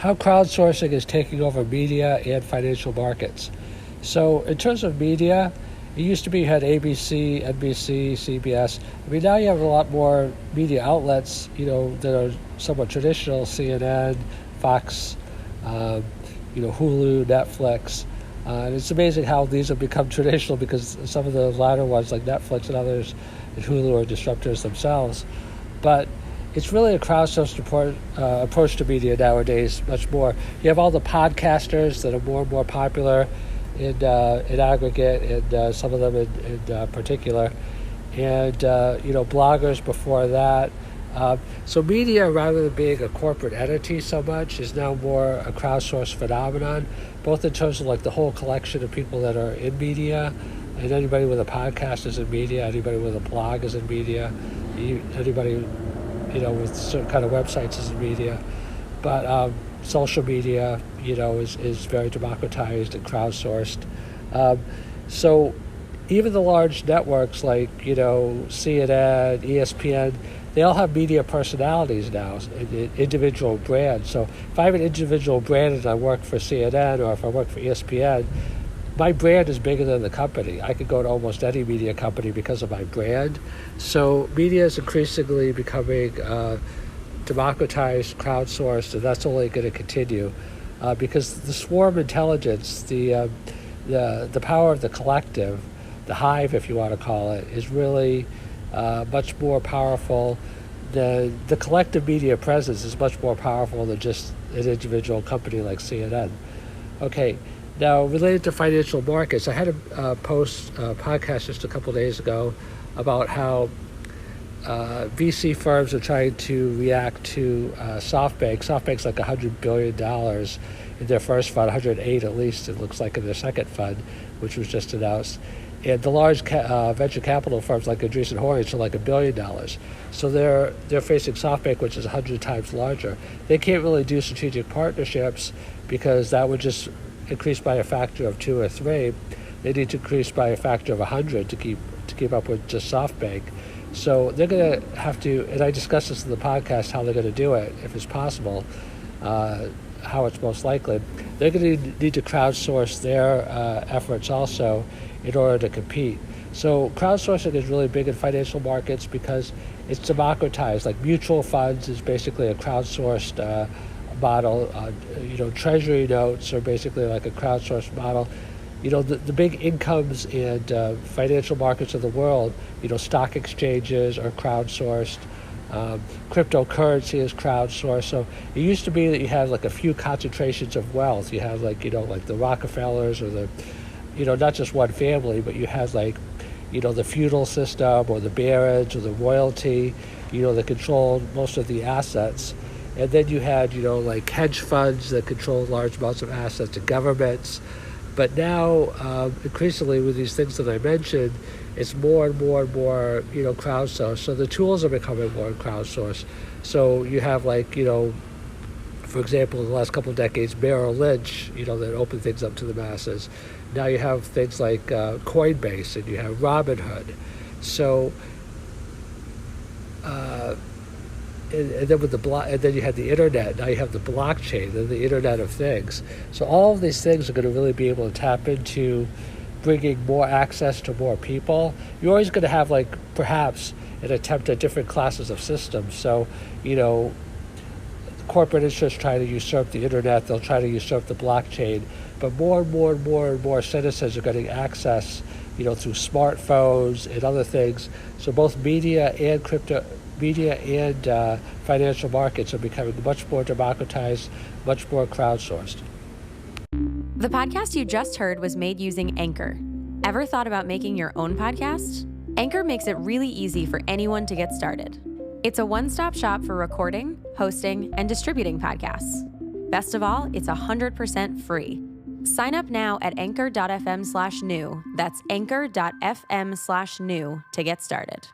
how crowdsourcing is taking over media and financial markets. So in terms of media, it used to be you had ABC, NBC, CBS. I mean, now you have a lot more media outlets, that are somewhat traditional: CNN, Fox, Hulu, Netflix. And it's amazing how these have become traditional, because some of the latter ones, like Netflix and others, and Hulu, are disruptors themselves. But it's really a crowdsourced approach to media nowadays, much more. You have all the podcasters that are more and more popular in aggregate, and some of them in particular, and bloggers before that. So media, rather than being a corporate entity so much, is now more a crowdsourced phenomenon, both in terms of like the whole collection of people that are in media, and anybody with a podcast is in media, anybody with a blog is in media, anybody with certain kind of websites is in media. But social media, is very democratized and crowdsourced. So even the large networks like, CNN, ESPN, they all have media personalities now, individual brands. So if I have an individual brand and I work for CNN, or if I work for ESPN, my brand is bigger than the company. I could go to almost any media company because of my brand. So media is increasingly becoming democratized, crowdsourced, and that's only going to continue because the swarm intelligence, the power of the collective, the hive, if you want to call it, is really much more powerful. The collective media presence is much more powerful than just an individual company like CNN. Okay, now related to financial markets, I had a podcast just a couple days ago about how VC firms are trying to react to SoftBank. SoftBank's like $100 billion in their first fund, 108 at least, it looks like, in their second fund, which was just announced. And the large venture capital firms like Andreessen Horowitz are like $1 billion. So they're facing SoftBank, which is 100 times larger. They can't really do strategic partnerships because that would just increase by a factor of 2 or 3. They need to increase by a factor of 100 to keep up with just SoftBank. So they're going to have to, and I discussed this in the podcast, how they're going to do it, if it's possible, how it's most likely. They're going to need to crowdsource their efforts also in order to compete. So crowdsourcing is really big in financial markets because it's democratized. Like mutual funds is basically a crowdsourced model. Treasury notes are basically like a crowdsourced model. The big incomes in financial markets of the world, stock exchanges are crowdsourced. Cryptocurrency is crowdsourced. So it used to be that you had like a few concentrations of wealth. You have like the Rockefellers, or the, not just one family, but you had like, the feudal system, or the barons, or the royalty, that controlled most of the assets. And then you had, like hedge funds that controlled large amounts of assets, and governments. But now, increasingly with these things that I mentioned, it's more and more and more, crowdsourced. So the tools are becoming more crowdsourced. So you have like, for example, in the last couple of decades, Merrill Lynch, that opened things up to the masses. Now you have things like Coinbase, and you have Robinhood. So, and then with and then you had the internet. Now you have the blockchain and the Internet of Things. So all of these things are going to really be able to tap into bringing more access to more people. You're always going to have like perhaps an attempt at different classes of systems. So, corporate interests try to usurp the internet. They'll try to usurp the blockchain. But more and more and more and more citizens are getting access, through smartphones and other things. So both media and financial markets are becoming much more democratized, much more crowdsourced. The podcast you just heard was made using Anchor. Ever thought about making your own podcast? Anchor makes it really easy for anyone to get started. It's a one-stop shop for recording, hosting, and distributing podcasts. Best of all, it's 100% free. Sign up now at anchor.fm/new. That's anchor.fm/new to get started.